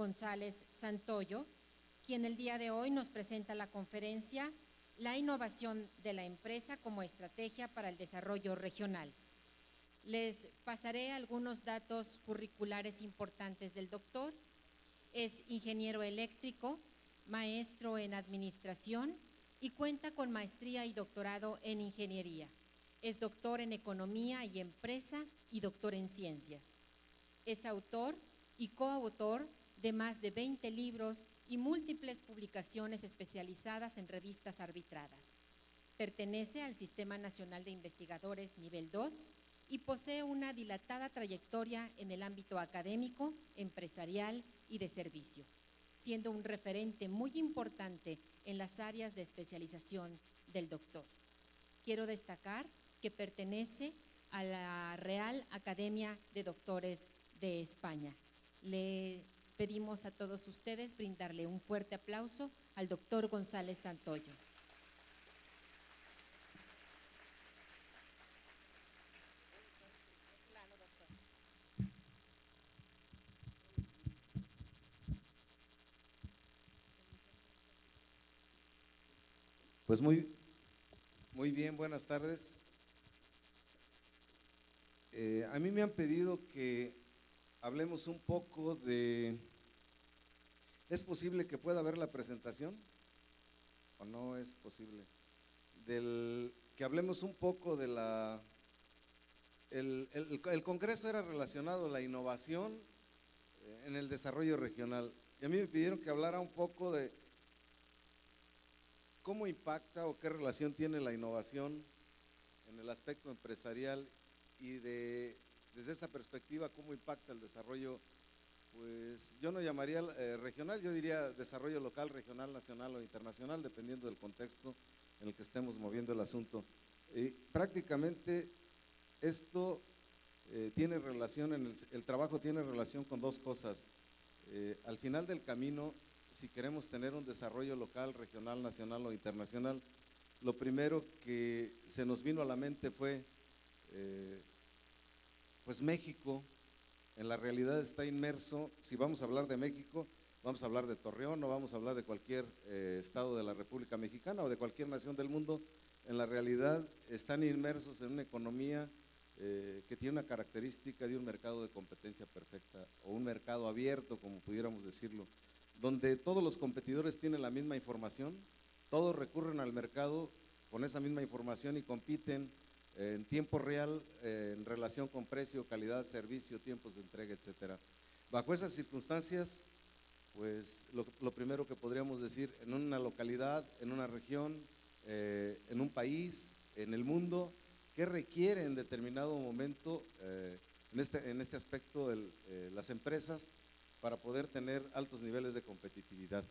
González Santoyo, quien el día de hoy nos presenta la conferencia La innovación de la empresa como estrategia para el desarrollo regional. Les pasaré algunos datos curriculares importantes del doctor. Es ingeniero eléctrico, maestro en administración y cuenta con maestría y doctorado en ingeniería. Es doctor en economía y empresa y doctor en ciencias. Es autor y coautor de más de 20 libros y múltiples publicaciones especializadas en revistas arbitradas. Pertenece al Sistema Nacional de Investigadores Nivel 2 y posee una dilatada trayectoria en el ámbito académico, empresarial y de servicio, siendo un referente muy importante en las áreas de especialización del doctor. Quiero destacar que pertenece a la Real Academia de Doctores de España. Les pedimos a todos ustedes brindarle un fuerte aplauso al doctor González Santoyo. Pues muy bien, buenas tardes. A mí me han pedido que hablemos un poco de… ¿Es posible que pueda ver la presentación? ¿O no es posible? Que hablemos un poco de la… El congreso era relacionado a la innovación en el desarrollo regional. Y a mí me pidieron que hablara un poco de cómo impacta o qué relación tiene la innovación en el aspecto empresarial y desde esa perspectiva cómo impacta el desarrollo, pues yo no llamaría regional, yo diría desarrollo local, regional, nacional o internacional, dependiendo del contexto en el que estemos moviendo el asunto. Prácticamente esto tiene relación, el trabajo tiene relación con dos cosas. Al final del camino, si queremos tener un desarrollo local, regional, nacional o internacional, lo primero que se nos vino a la mente fue, pues México, en la realidad está inmerso. Si vamos a hablar de México, vamos a hablar de Torreón o vamos a hablar de cualquier estado de la República Mexicana o de cualquier nación del mundo, en la realidad están inmersos en una economía que tiene una característica de un mercado de competencia perfecta o un mercado abierto, como pudiéramos decirlo, donde todos los competidores tienen la misma información, todos recurren al mercado con esa misma información y compiten en tiempo real en relación con precio, calidad, servicio, tiempos de entrega, etcétera. Bajo esas circunstancias, pues lo primero que podríamos decir, en una localidad, en una región, en un país, en el mundo, ¿qué requiere en determinado momento en este aspecto las empresas para poder tener altos niveles de competitividad?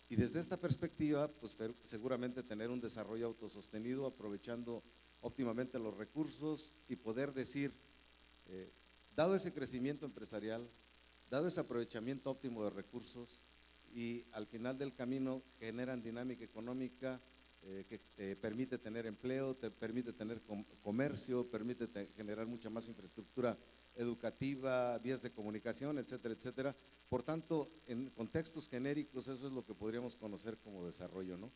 Y desde esta perspectiva, pues seguramente tener un desarrollo autosostenido, aprovechando óptimamente los recursos y poder decir, dado ese crecimiento empresarial, dado ese aprovechamiento óptimo de recursos y al final del camino generan dinámica económica que te permite tener empleo, te permite tener comercio, permite generar mucha más infraestructura educativa, vías de comunicación, etcétera, etcétera. Por tanto, en contextos genéricos, eso es lo que podríamos conocer como desarrollo, ¿no?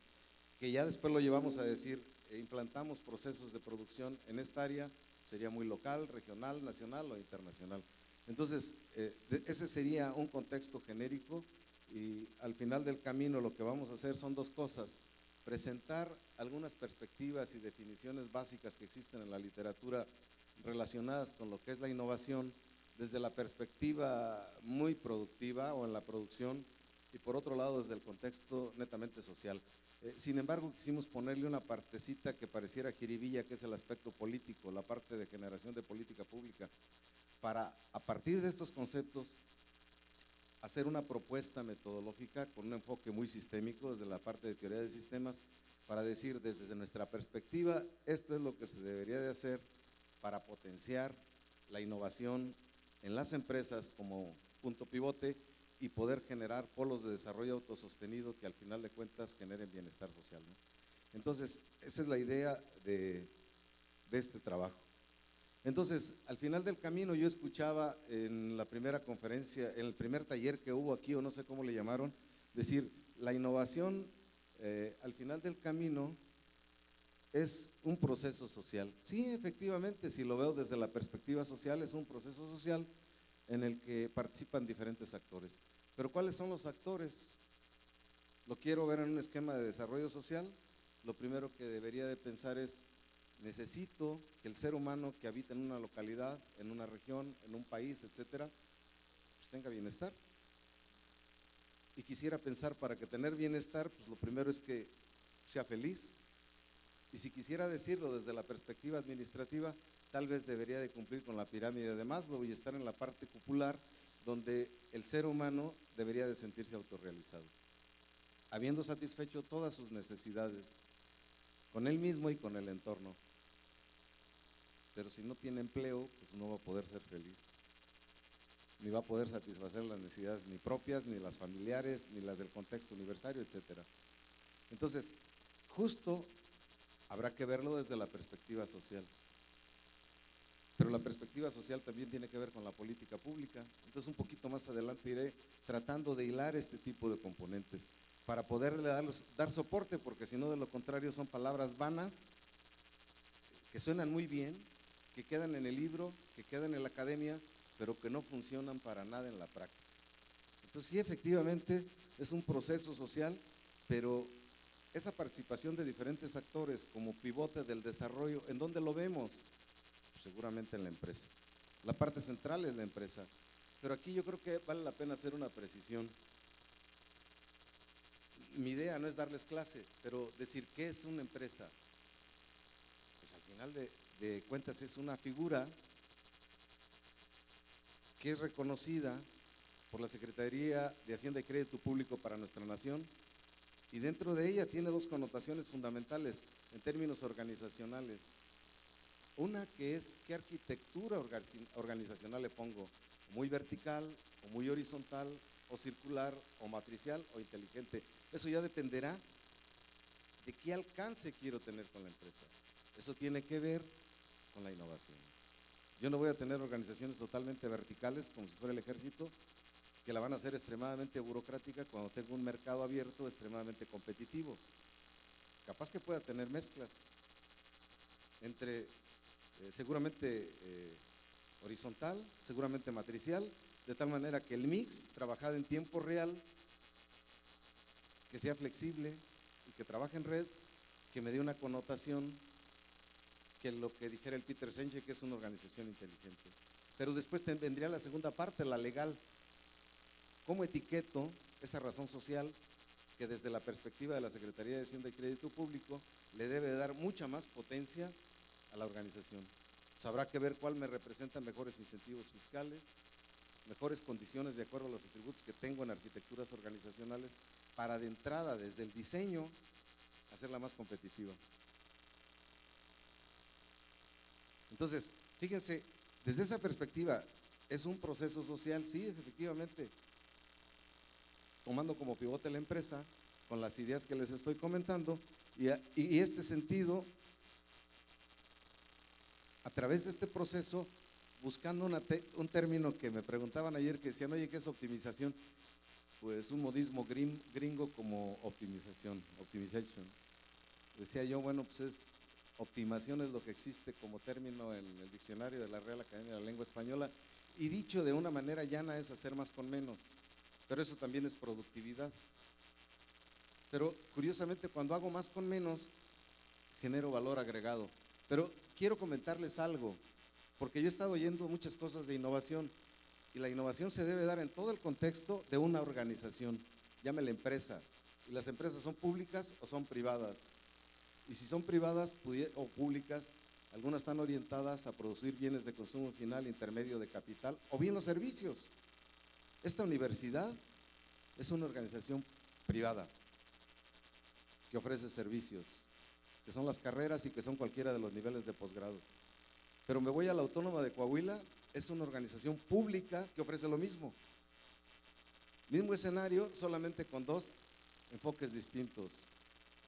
Que ya después lo llevamos a decir, implantamos procesos de producción en esta área, sería muy local, regional, nacional o internacional. Entonces, ese sería un contexto genérico y al final del camino lo que vamos a hacer son dos cosas: presentar algunas perspectivas y definiciones básicas que existen en la literatura relacionadas con lo que es la innovación desde la perspectiva muy productiva o en la producción y por otro lado desde el contexto netamente social. Sin embargo, quisimos ponerle una partecita que pareciera jiribilla, que es el aspecto político, la parte de generación de política pública, para a partir de estos conceptos hacer una propuesta metodológica con un enfoque muy sistémico desde la parte de teoría de sistemas para decir desde nuestra perspectiva esto es lo que se debería de hacer para potenciar la innovación en las empresas como punto pivote y poder generar polos de desarrollo autosostenido que al final de cuentas generen bienestar social, ¿no? Entonces, esa es la idea de este trabajo. Entonces, al final del camino yo escuchaba en la primera conferencia, en el primer taller que hubo aquí, o no sé cómo le llamaron, decir, la innovación al final del camino es un proceso social. Sí, efectivamente, si lo veo desde la perspectiva social, es un proceso social en el que participan diferentes actores. Pero ¿cuáles son los actores? Lo quiero ver en un esquema de desarrollo social. Lo primero que debería de pensar es, necesito que el ser humano que habita en una localidad, en una región, en un país, etcétera, pues tenga bienestar. Y quisiera pensar, para que tener bienestar, pues lo primero es que sea feliz. Y si quisiera decirlo desde la perspectiva administrativa, tal vez debería de cumplir con la pirámide de Maslow y estar en la parte cupular, donde el ser humano debería de sentirse autorrealizado, habiendo satisfecho todas sus necesidades, con él mismo y con el entorno. Pero si no tiene empleo, pues no va a poder ser feliz, ni va a poder satisfacer las necesidades ni propias, ni las familiares, ni las del contexto universitario, etcétera. Entonces, justo habrá que verlo desde la perspectiva social. Pero la perspectiva social también tiene que ver con la política pública. Entonces, un poquito más adelante iré tratando de hilar este tipo de componentes para poderle dar soporte, porque si no, de lo contrario, son palabras vanas que suenan muy bien, que quedan en el libro, que quedan en la academia, pero que no funcionan para nada en la práctica. Entonces, sí, efectivamente, es un proceso social, pero esa participación de diferentes actores como pivote del desarrollo, ¿en dónde lo vemos? Pues seguramente en la empresa. La parte central es la empresa, pero aquí yo creo que vale la pena hacer una precisión. Mi idea no es darles clase, pero decir qué es una empresa. Pues al final de cuentas es una figura que es reconocida por la Secretaría de Hacienda y Crédito Público para nuestra nación, y dentro de ella tiene dos connotaciones fundamentales en términos organizacionales. Una que es qué arquitectura organizacional le pongo, muy vertical o muy horizontal o circular o matricial o inteligente. Eso ya dependerá de qué alcance quiero tener con la empresa. Eso tiene que ver con la innovación. Yo no voy a tener organizaciones totalmente verticales como si fuera el ejército, que la van a hacer extremadamente burocrática cuando tengo un mercado abierto extremadamente competitivo. Capaz que pueda tener mezclas entre seguramente horizontal, seguramente matricial, de tal manera que el mix trabajado en tiempo real, que sea flexible y que trabaje en red, que me dé una connotación que lo que dijera el Peter Senge, que es una organización inteligente. Pero después vendría la segunda parte, la legal. ¿Cómo etiqueto esa razón social que desde la perspectiva de la Secretaría de Hacienda y Crédito Público le debe dar mucha más potencia a la organización? Pues habrá que ver cuál me representa mejores incentivos fiscales, mejores condiciones de acuerdo a los atributos que tengo en arquitecturas organizacionales para de entrada, desde el diseño, hacerla más competitiva. Entonces, fíjense, desde esa perspectiva, ¿es un proceso social? Sí, efectivamente, tomando como pivote la empresa, con las ideas que les estoy comentando, y este sentido, a través de este proceso, buscando un término que me preguntaban ayer, que decían, oye, ¿qué es optimización? Pues un modismo gringo como optimization. Decía yo, bueno, pues optimación es lo que existe como término en el diccionario de la Real Academia de la Lengua Española, y dicho de una manera llana es hacer más con menos, pero eso también es productividad. Pero curiosamente, cuando hago más con menos, genero valor agregado. Pero quiero comentarles algo, porque yo he estado oyendo muchas cosas de innovación, y la innovación se debe dar en todo el contexto de una organización, llámela empresa, y las empresas son públicas o son privadas. Y si son privadas o públicas, algunas están orientadas a producir bienes de consumo final, intermedio de capital, o bien los servicios. Esta universidad es una organización privada que ofrece servicios, que son las carreras y que son cualquiera de los niveles de posgrado. Pero me voy a la Autónoma de Coahuila, es una organización pública que ofrece lo mismo. Mismo escenario, solamente con dos enfoques distintos.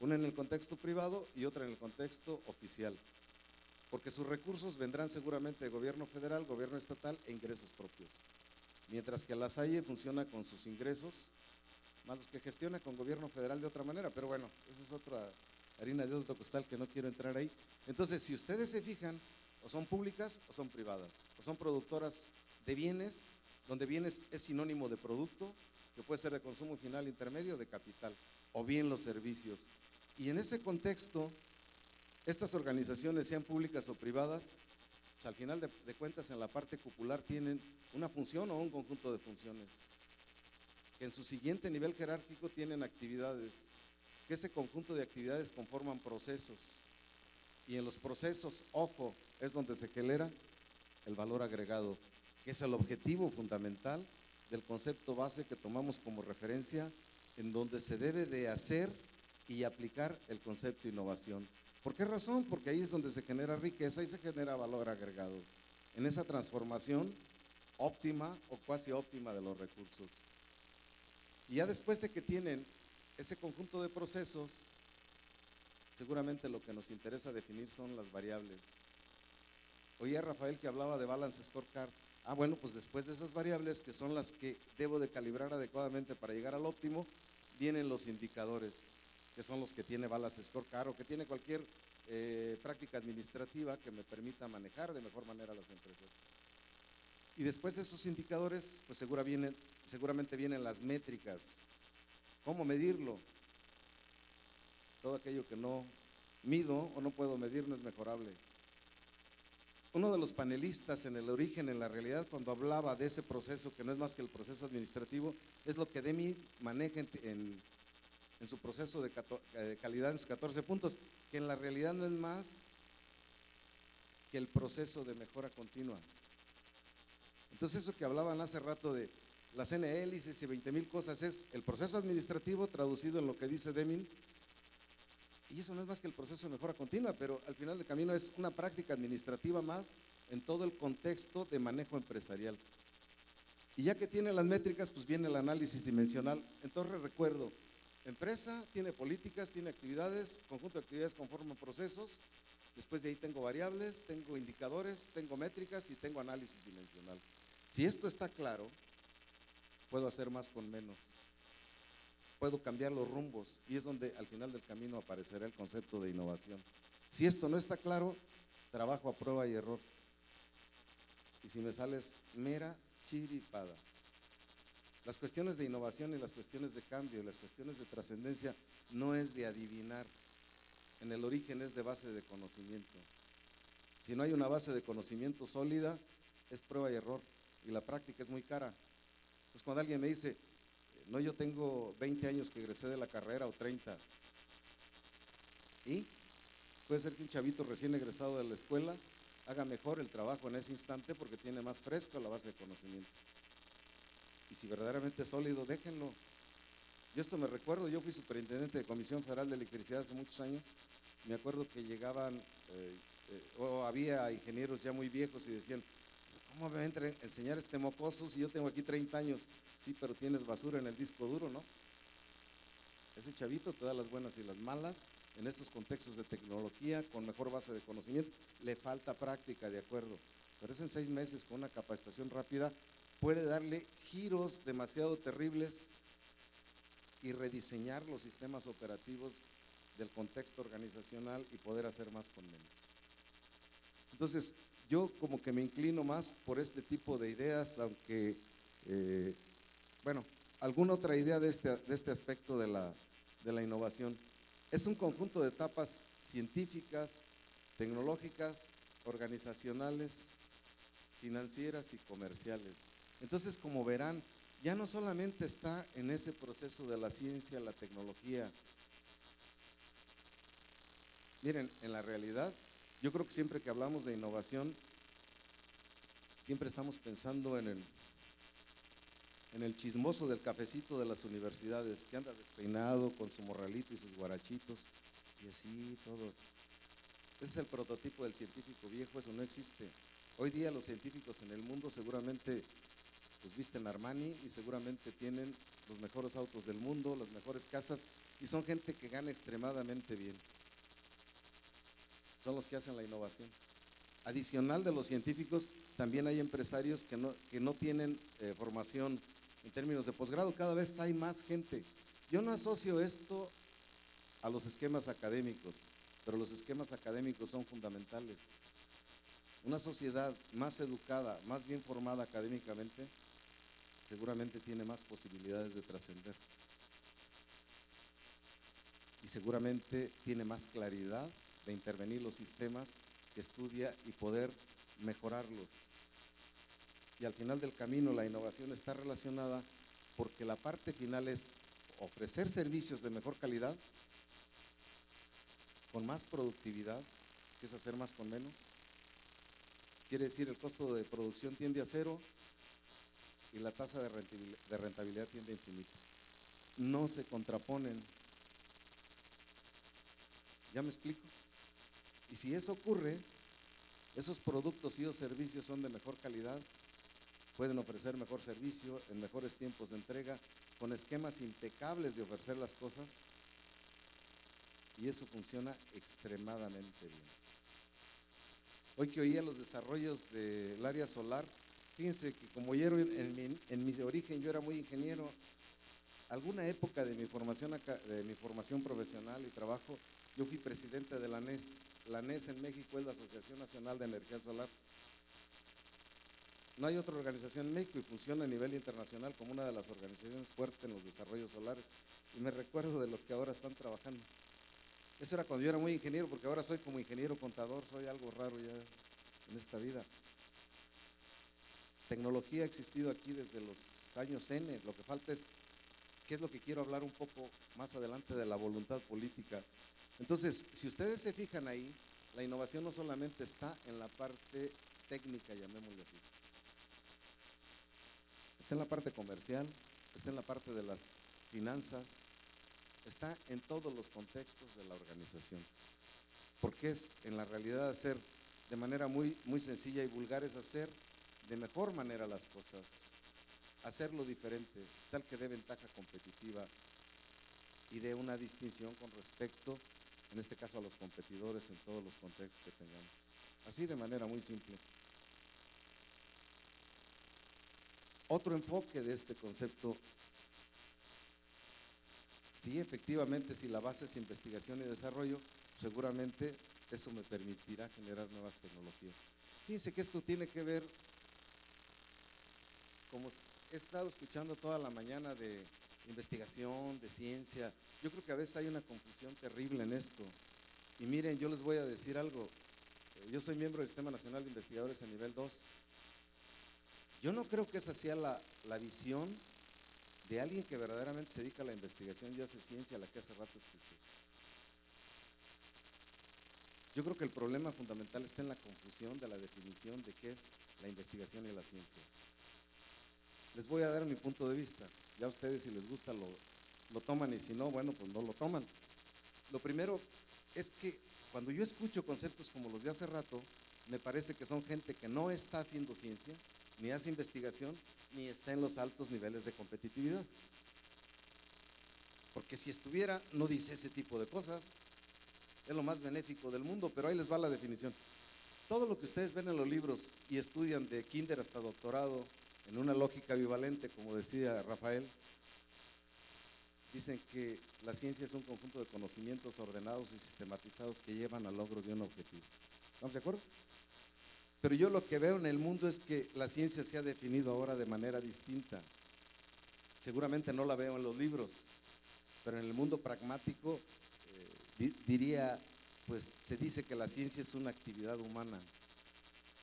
Una en el contexto privado y otra en el contexto oficial. porque sus recursos vendrán seguramente de gobierno federal, gobierno estatal e ingresos propios. Mientras que la SAIE funciona con sus ingresos, más los que gestiona con gobierno federal de otra manera, pero bueno, esa es otra harina de otro costal que no quiero entrar ahí. Entonces, si ustedes se fijan, o son públicas o son privadas, o son productoras de bienes, donde bienes es sinónimo de producto, que puede ser de consumo final intermedio o de capital, o bien los servicios. Y en ese contexto, estas organizaciones, sean públicas o privadas, pues al final de cuentas en la parte popular tienen una función o un conjunto de funciones, que en su siguiente nivel jerárquico tienen actividades, que ese conjunto de actividades conforman procesos, y en los procesos, ojo, es donde se genera el valor agregado, que es el objetivo fundamental del concepto base que tomamos como referencia, en donde se debe de hacer y aplicar el concepto innovación. ¿Por qué razón? Porque ahí es donde se genera riqueza y se genera valor agregado, en esa transformación óptima o cuasi óptima de los recursos. Y ya después de que tienen ese conjunto de procesos, seguramente lo que nos interesa definir son las variables. Oía Rafael que hablaba de Balance Scorecard. Bueno, pues después de esas variables, que son las que debo de calibrar adecuadamente para llegar al óptimo, vienen los indicadores, que son los que tiene Balance Scorecard o que tiene cualquier práctica administrativa que me permita manejar de mejor manera las empresas. Y después de esos indicadores, pues seguramente vienen las métricas. ¿Cómo medirlo? Todo aquello que no mido o no puedo medir no es mejorable. Uno de los panelistas en el origen, en la realidad, cuando hablaba de ese proceso, que no es más que el proceso administrativo, es lo que DEMI maneja en su proceso de calidad en sus 14 puntos, que en la realidad no es más que el proceso de mejora continua. Entonces eso que hablaban hace rato de las N hélices y 20,000 cosas es el proceso administrativo traducido en lo que dice Deming, y eso no es más que el proceso de mejora continua, pero al final del camino es una práctica administrativa más en todo el contexto de manejo empresarial. Y ya que tiene las métricas, pues viene el análisis dimensional. Entonces recuerdo, empresa tiene políticas, tiene actividades, conjunto de actividades conforman procesos, después de ahí tengo variables, tengo indicadores, tengo métricas y tengo análisis dimensional. Si esto está claro, puedo hacer más con menos, puedo cambiar los rumbos, y es donde al final del camino aparecerá el concepto de innovación. Si esto no está claro, trabajo a prueba y error, y si me sales mera chiripada. Las cuestiones de innovación y las cuestiones de cambio y las cuestiones de trascendencia no es de adivinar, en el origen es de base de conocimiento. Si no hay una base de conocimiento sólida, es prueba y error, y la práctica es muy cara. Entonces cuando alguien me dice, no, yo tengo 20 años que egresé de la carrera o 30, y puede ser que un chavito recién egresado de la escuela haga mejor el trabajo en ese instante porque tiene más fresco la base de conocimiento. Y si verdaderamente es sólido, déjenlo. Yo esto me recuerdo, yo fui superintendente de Comisión Federal de Electricidad hace muchos años. Me acuerdo que llegaban, o había ingenieros ya muy viejos y decían, ¿cómo me va a enseñar este mocoso si yo tengo aquí 30 años? Sí, pero tienes basura en el disco duro, ¿no? Ese chavito te da las buenas y las malas en estos contextos de tecnología, con mejor base de conocimiento. Le falta práctica, de acuerdo, pero eso en 6 meses con una capacitación rápida puede darle giros demasiado terribles y rediseñar los sistemas operativos del contexto organizacional y poder hacer más con menos. Entonces, yo como que me inclino más por este tipo de ideas, aunque, bueno, alguna otra idea de este aspecto de la innovación. Es un conjunto de etapas científicas, tecnológicas, organizacionales, financieras y comerciales. Entonces, como verán, ya no solamente está en ese proceso de la ciencia, la tecnología. Miren, en la realidad, yo creo que siempre que hablamos de innovación, siempre estamos pensando en el chismoso del cafecito de las universidades, que anda despeinado con su morralito y sus guarachitos, y así todo. Ese es el prototipo del científico viejo, eso no existe. Hoy día los científicos en el mundo seguramente pues visten Armani y seguramente tienen los mejores autos del mundo, las mejores casas, y son gente que gana extremadamente bien. Son los que hacen la innovación. adicional de los científicos, también hay empresarios que no tienen formación en términos de posgrado. Cada vez hay más gente. Yo no asocio esto a los esquemas académicos, pero los esquemas académicos son fundamentales. Una sociedad más educada, más bien formada académicamente, seguramente tiene más posibilidades de trascender. Y seguramente tiene más claridad de intervenir los sistemas que estudia y poder mejorarlos. Y al final del camino la innovación está relacionada porque la parte final es ofrecer servicios de mejor calidad, con más productividad, que es hacer más con menos. Quiere decir, el costo de producción tiende a cero y la tasa de rentabilidad tiende a infinito. No se contraponen. ¿Ya me explico? Y si eso ocurre, esos productos y los servicios son de mejor calidad, pueden ofrecer mejor servicio, en mejores tiempos de entrega, con esquemas impecables de ofrecer las cosas, y eso funciona extremadamente bien. Hoy que oía los desarrollos del área solar, fíjense que como yo en mi origen yo era muy ingeniero, alguna época de mi formación profesional y trabajo, yo fui presidente de la NES. La NES en México es la Asociación Nacional de Energía Solar. No hay otra organización en México y funciona a nivel internacional como una de las organizaciones fuertes en los desarrollos solares. Y me recuerdo de lo que ahora están trabajando. Eso era cuando yo era muy ingeniero, porque ahora soy como ingeniero contador, soy algo raro ya en esta vida. Tecnología ha existido aquí desde los años N, lo que falta es, ¿qué es lo que quiero hablar un poco más adelante de la voluntad política? Entonces, si ustedes se fijan ahí, la innovación no solamente está en la parte técnica, llamémosle así. Está en la parte comercial, está en la parte de las finanzas, está en todos los contextos de la organización. Porque es en la realidad hacer de manera muy sencilla y vulgar, es hacer de mejor manera las cosas, hacerlo diferente, tal que dé ventaja competitiva y dé una distinción con respecto, en este caso a los competidores en todos los contextos que tengamos. Así de manera muy simple. Otro enfoque de este concepto, sí, efectivamente, si la base es investigación y desarrollo, seguramente eso me permitirá generar nuevas tecnologías. Fíjense que esto tiene que ver, como he estado escuchando toda la mañana de investigación, de ciencia, yo creo que a veces hay una confusión terrible en esto. Y miren, yo les voy a decir algo, yo soy miembro del Sistema Nacional de Investigadores a nivel 2. Yo no creo que esa sea la visión de alguien que verdaderamente se dedica a la investigación y hace ciencia, a la que hace rato escuché. Yo creo que el problema fundamental está en la confusión de la definición de qué es la investigación y la ciencia. Les voy a dar mi punto de vista, ya ustedes si les gusta lo toman y si no, bueno, pues no lo toman. Lo primero es que cuando yo escucho conceptos como los de hace rato, me parece que son gente que no está haciendo ciencia, ni hace investigación, ni está en los altos niveles de competitividad. Porque si estuviera, no dice ese tipo de cosas, es lo más benéfico del mundo, pero ahí les va la definición. Todo lo que ustedes ven en los libros y estudian de kinder hasta doctorado, en una lógica bivalente, como decía Rafael, dicen que la ciencia es un conjunto de conocimientos ordenados y sistematizados que llevan al logro de un objetivo. ¿Estamos de acuerdo? Pero yo lo que veo en el mundo es que la ciencia se ha definido ahora de manera distinta. Seguramente no la veo en los libros, pero en el mundo pragmático diría, pues se dice que la ciencia es una actividad humana.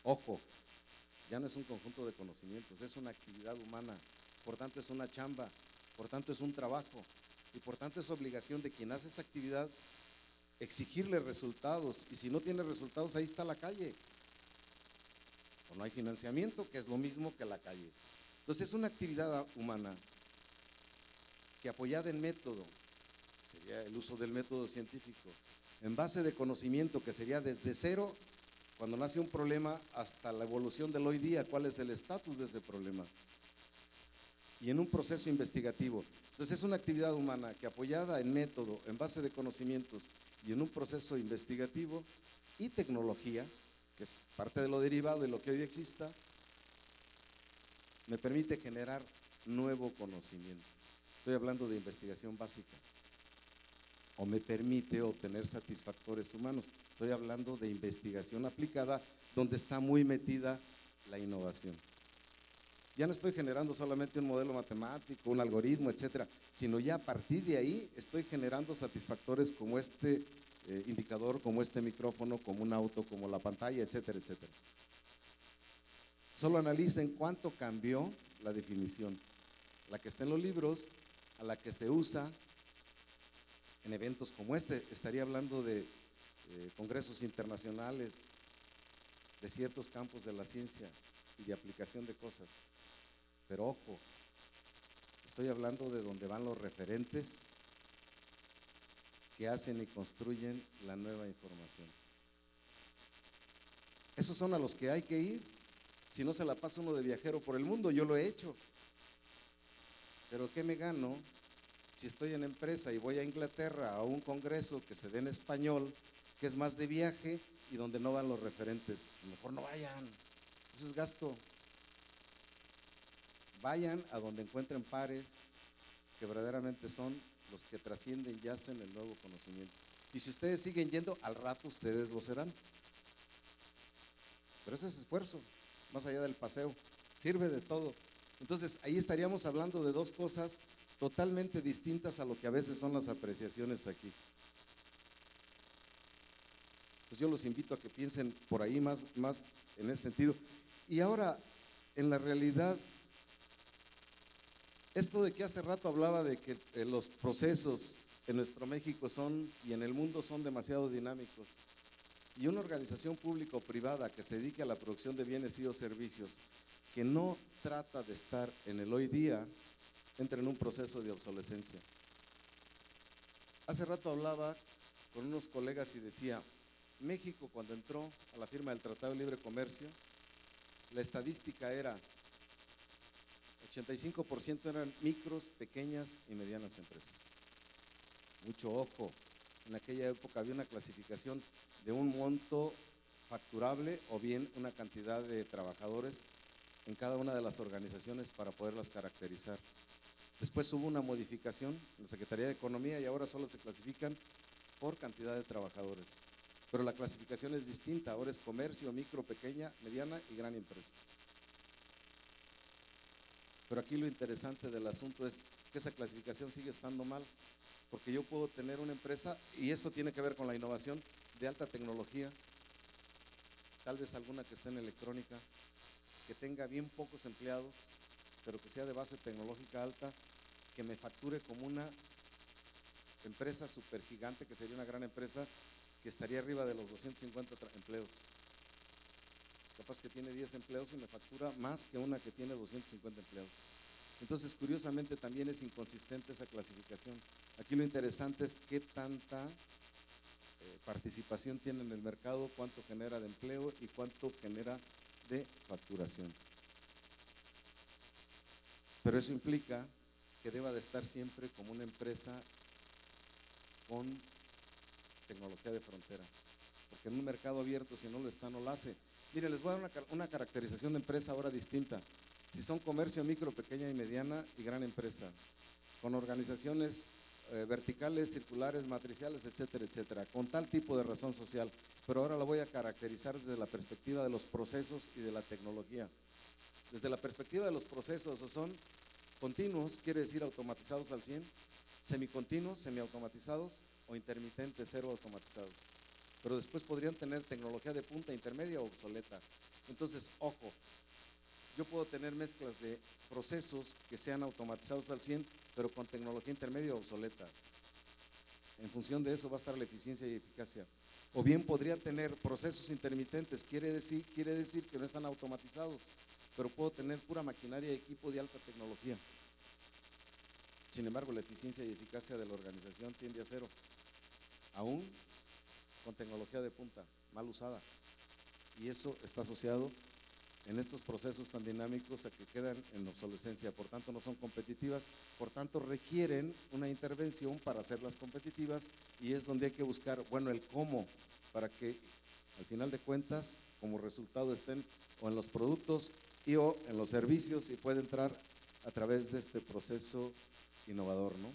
Ojo, ya no es un conjunto de conocimientos, es una actividad humana, por tanto es una chamba, por tanto es un trabajo y por tanto es obligación de quien hace esa actividad exigirle resultados, y si no tiene resultados ahí está la calle. O no hay financiamiento, que es lo mismo que la calle. Entonces es una actividad humana que, apoyada en método, sería el uso del método científico, en base de conocimiento, que sería desde cero, cuando nace un problema, hasta la evolución del hoy día, cuál es el estatus de ese problema, y en un proceso investigativo. Entonces es una actividad humana que, apoyada en método, en base de conocimientos y en un proceso investigativo y tecnología, que es parte de lo derivado y lo que hoy exista, me permite generar nuevo conocimiento. Estoy hablando de investigación básica. O me permite obtener satisfactores humanos. Estoy hablando de investigación aplicada, donde está muy metida la innovación. Ya no estoy generando solamente un modelo matemático, un algoritmo, etcétera, sino ya a partir de ahí estoy generando satisfactores como este indicador, como este micrófono, como un auto, como la pantalla, etcétera, etcétera. Solo analicen cuánto cambió la definición, la que está en los libros, a la que se usa en eventos como este. Estaría hablando de congresos internacionales, de ciertos campos de la ciencia y de aplicación de cosas. Pero ojo, estoy hablando de donde van los referentes que hacen y construyen la nueva información. Esos son a los que hay que ir. Si no, se la pasa uno de viajero por el mundo. Yo lo he hecho. Pero ¿qué me gano si estoy en empresa y voy a Inglaterra a un congreso que se dé en español, que es más de viaje y donde no van los referentes? Pues mejor no vayan, eso es gasto. Vayan a donde encuentren pares que verdaderamente son los que trascienden y hacen el nuevo conocimiento. Y si ustedes siguen yendo, al rato ustedes lo serán. Pero eso es esfuerzo, más allá del paseo, sirve de todo. Entonces, ahí estaríamos hablando de dos cosas totalmente distintas a lo que a veces son las apreciaciones aquí. Pues yo los invito a que piensen por ahí más en ese sentido. Y ahora, en la realidad, esto de que hace rato hablaba de que los procesos en nuestro México son y en el mundo son demasiado dinámicos, y una organización pública o privada que se dedique a la producción de bienes y o servicios que no trata de estar en el hoy día, entra en un proceso de obsolescencia. Hace rato hablaba con unos colegas y decía, México cuando entró a la firma del Tratado de Libre Comercio, la estadística era 85% eran micros, pequeñas y medianas empresas. Mucho ojo, en aquella época había una clasificación de un monto facturable o bien una cantidad de trabajadores en cada una de las organizaciones para poderlas caracterizar. Después hubo una modificación en la Secretaría de Economía y ahora solo se clasifican por cantidad de trabajadores. Pero la clasificación es distinta, ahora es comercio, micro, pequeña, mediana y gran empresa. Pero aquí lo interesante del asunto es que esa clasificación sigue estando mal, porque yo puedo tener una empresa, y esto tiene que ver con la innovación, de alta tecnología, tal vez alguna que esté en electrónica, que tenga bien pocos empleados, pero que sea de base tecnológica alta, que me facture como una empresa supergigante, que sería una gran empresa, que estaría arriba de los 250 empleos. Capaz que tiene 10 empleos y me factura más que una que tiene 250 empleos. Entonces, curiosamente, también es inconsistente esa clasificación. Aquí lo interesante es qué tanta participación tiene en el mercado, cuánto genera de empleo y cuánto genera de facturación. Pero eso implica que deba de estar siempre como una empresa con tecnología de frontera, porque en un mercado abierto, si no lo está, no lo hace. Mire, les voy a dar una caracterización de empresa ahora distinta. Si son comercio, micro, pequeña y mediana y gran empresa, con organizaciones verticales, circulares, matriciales, etcétera, etcétera, con tal tipo de razón social, pero ahora la voy a caracterizar desde la perspectiva de los procesos y de la tecnología. Desde la perspectiva de los procesos, son continuos, quiere decir automatizados al 100, semicontinuos, semiautomatizados o intermitentes, cero automatizados. Pero después podrían tener tecnología de punta, intermedia o obsoleta. Entonces, ojo, yo puedo tener mezclas de procesos que sean automatizados al 100, pero con tecnología intermedia o obsoleta. En función de eso va a estar la eficiencia y eficacia. O bien podría tener procesos intermitentes, quiere decir que no están automatizados, pero puedo tener pura maquinaria y equipo de alta tecnología. Sin embargo, la eficiencia y eficacia de la organización tiende a cero, aún con tecnología de punta, mal usada. Y eso está asociado en estos procesos tan dinámicos a que quedan en obsolescencia, por tanto no son competitivas, por tanto requieren una intervención para hacerlas competitivas, y es donde hay que buscar, bueno, el cómo, para que al final de cuentas como resultado estén o en los productos y o en los servicios, y puede entrar a través de este proceso innovador, ¿no?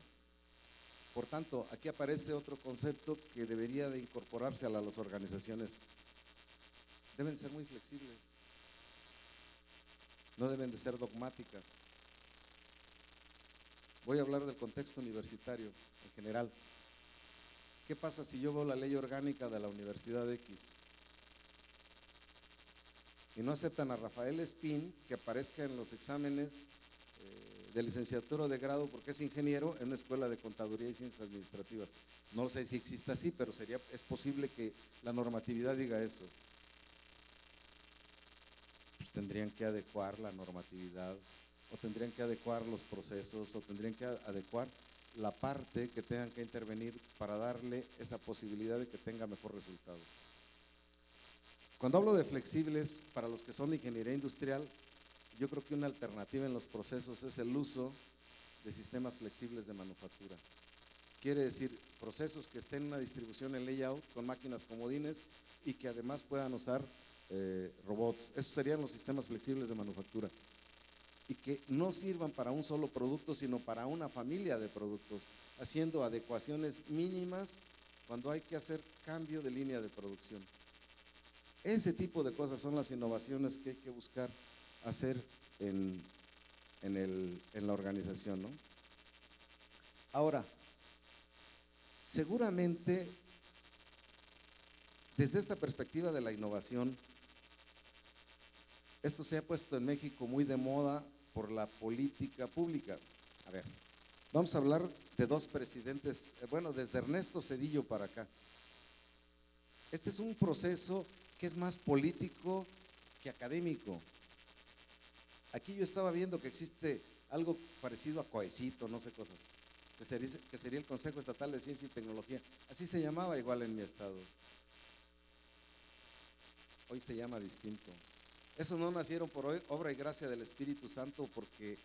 Por tanto, aquí aparece otro concepto que debería de incorporarse a las organizaciones. Deben ser muy flexibles, no deben de ser dogmáticas. Voy a hablar del contexto universitario en general. ¿Qué pasa si yo veo la ley orgánica de la Universidad X y no aceptan a Rafael Espín que aparezca en los exámenes de licenciatura o de grado porque es ingeniero en una escuela de contaduría y ciencias administrativas? No sé si existe así, pero es posible que la normatividad diga eso. Pues tendrían que adecuar la normatividad, o tendrían que adecuar los procesos, o tendrían que adecuar la parte que tengan que intervenir para darle esa posibilidad de que tenga mejor resultado. Cuando hablo de flexibles, para los que son de ingeniería industrial, yo creo que una alternativa en los procesos es el uso de sistemas flexibles de manufactura. Quiere decir, procesos que estén en una distribución en layout con máquinas comodines y que además puedan usar robots. Esos serían los sistemas flexibles de manufactura. Y que no sirvan para un solo producto, sino para una familia de productos, haciendo adecuaciones mínimas cuando hay que hacer cambio de línea de producción. Ese tipo de cosas son las innovaciones que hay que buscar hacer en la organización, ¿no? Ahora, seguramente, desde esta perspectiva de la innovación, esto se ha puesto en México muy de moda por la política pública. A ver, vamos a hablar de dos presidentes, bueno, desde Ernesto Zedillo para acá. Este es un proceso que es más político que académico. Aquí yo estaba viendo que existe algo parecido a COECITO, no sé cosas, que sería el Consejo Estatal de Ciencia y Tecnología. Así se llamaba igual en mi estado. Hoy se llama distinto. Esos no nacieron por obra y gracia del Espíritu Santo porque,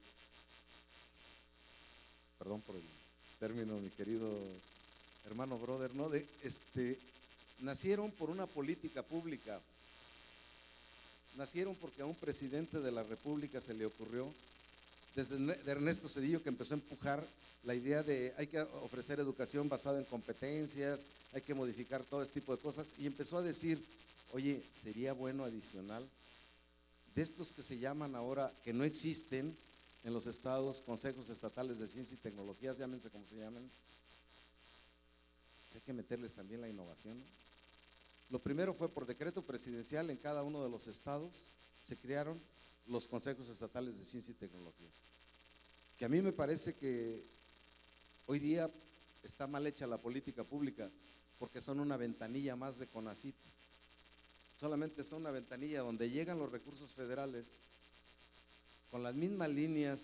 perdón por el término, mi querido hermano brother, ¿no? Nacieron por una política pública. Nacieron porque a un presidente de la República se le ocurrió, desde Ernesto Zedillo, que empezó a empujar la idea de hay que ofrecer educación basada en competencias, hay que modificar todo este tipo de cosas, y empezó a decir, oye, sería bueno adicional de estos que se llaman ahora, que no existen en los estados, consejos estatales de ciencia y tecnología, llámense como se llamen, hay que meterles también la innovación, ¿no? Lo primero fue por decreto presidencial, en cada uno de los estados se crearon los consejos estatales de ciencia y tecnología, que a mí me parece que hoy día está mal hecha la política pública, porque son una ventanilla más de CONACYT. Solamente son una ventanilla donde llegan los recursos federales con las mismas líneas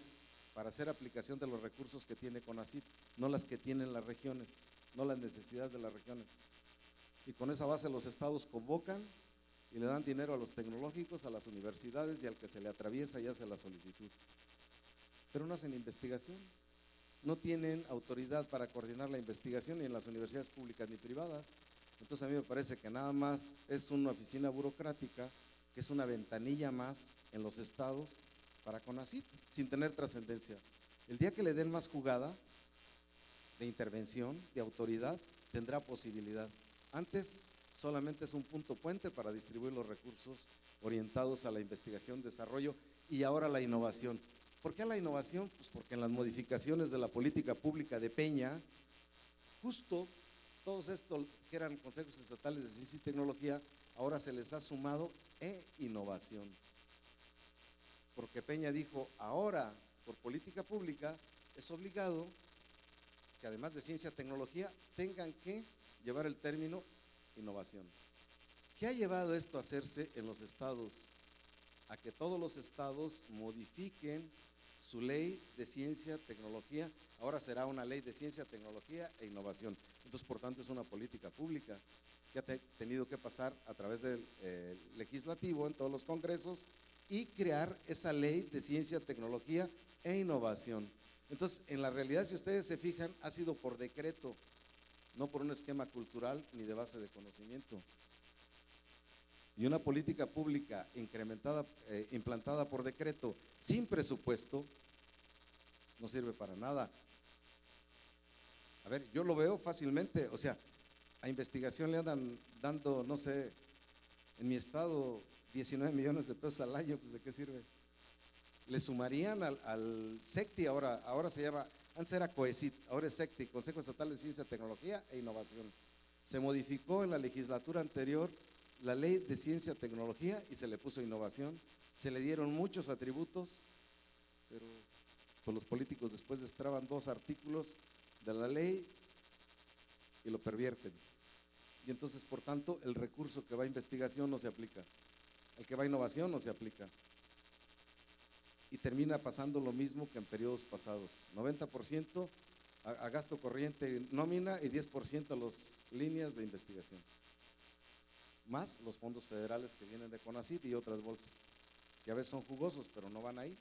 para hacer aplicación de los recursos que tiene CONACYT, no las que tienen las regiones, no las necesidades de las regiones. Y con esa base los estados convocan y le dan dinero a los tecnológicos, a las universidades, y al que se le atraviesa y hace la solicitud. Pero no hacen investigación, no tienen autoridad para coordinar la investigación ni en las universidades públicas ni privadas. Entonces a mí me parece que nada más es una oficina burocrática, que es una ventanilla más en los estados para CONACYT, sin tener trascendencia. El día que le den más jugada de intervención, de autoridad, tendrá posibilidad. Antes solamente es un punto puente para distribuir los recursos orientados a la investigación, desarrollo y ahora la innovación. ¿Por qué la innovación? Pues porque en las modificaciones de la política pública de Peña, justo todos estos que eran consejos estatales de ciencia y tecnología, ahora se les ha sumado innovación. Porque Peña dijo, ahora por política pública es obligado que además de ciencia y tecnología tengan que llevar el término innovación. ¿Qué ha llevado esto a hacerse en los estados? A que todos los estados modifiquen su ley de ciencia, tecnología, ahora será una ley de ciencia, tecnología e innovación. Entonces, por tanto, es una política pública que ha tenido que pasar a través del legislativo en todos los congresos y crear esa ley de ciencia, tecnología e innovación. Entonces, en la realidad, si ustedes se fijan, ha sido por decreto, no por un esquema cultural ni de base de conocimiento. y una política pública incrementada, implantada por decreto sin presupuesto, no sirve para nada. A ver, yo lo veo fácilmente, o sea, a investigación le andan dando, no sé, en mi estado 19 millones de pesos al año, pues ¿de qué sirve? Le sumarían al SECTI, ahora se llama, antes era COECIT, ahora es SECTI, Consejo Estatal de Ciencia, Tecnología e Innovación. Se modificó en la legislatura anterior la ley de ciencia, tecnología y se le puso innovación, se le dieron muchos atributos, pero pues los políticos después destraban 2 artículos de la ley y lo pervierten. Y entonces, por tanto, el recurso que va a investigación no se aplica, el que va a innovación no se aplica. Y termina pasando lo mismo que en periodos pasados, 90% a gasto corriente nómina y 10% a las líneas de investigación, más los fondos federales que vienen de CONACYT y otras bolsas, que a veces son jugosos, pero no van ahí.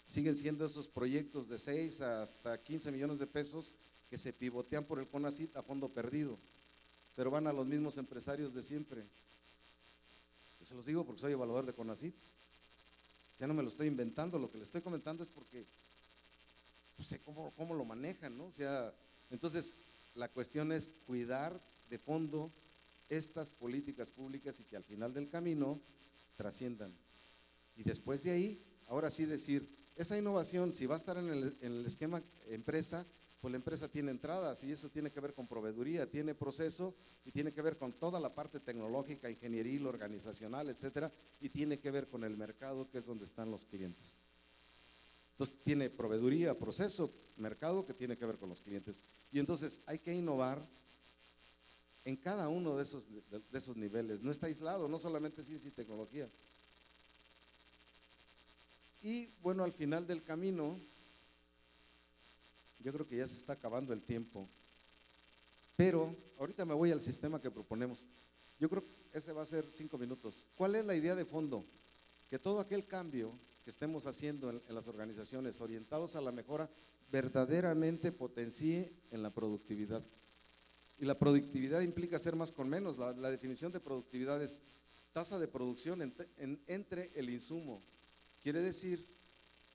Siguen siendo esos proyectos de 6 hasta 15 millones de pesos que se pivotean por el CONACYT a fondo perdido, pero van a los mismos empresarios de siempre. Yo se los digo porque soy evaluador de CONACYT, ya no me lo estoy inventando, lo que les estoy comentando es porque pues, sé cómo lo manejan, ¿no? O sea, entonces la cuestión es cuidar de fondo estas políticas públicas y que al final del camino trasciendan. Y después de ahí, ahora sí decir, esa innovación, si va a estar en el esquema empresa, pues la empresa tiene entradas y eso tiene que ver con proveeduría, tiene proceso y tiene que ver con toda la parte tecnológica, ingenieril, organizacional, etcétera, y tiene que ver con el mercado, que es donde están los clientes. Entonces tiene proveeduría, proceso, mercado, que tiene que ver con los clientes. Y entonces hay que innovar en cada uno de esos niveles, no está aislado, no solamente ciencia y tecnología. Y bueno, al final del camino, yo creo que ya se está acabando el tiempo, pero ahorita me voy al sistema que proponemos. Yo creo que ese va a ser 5 minutos. ¿Cuál es la idea de fondo? Que todo aquel cambio que estemos haciendo en las organizaciones orientados a la mejora verdaderamente potencie en la productividad. Y la productividad implica hacer más con menos. La definición de productividad es tasa de producción entre el insumo. Quiere decir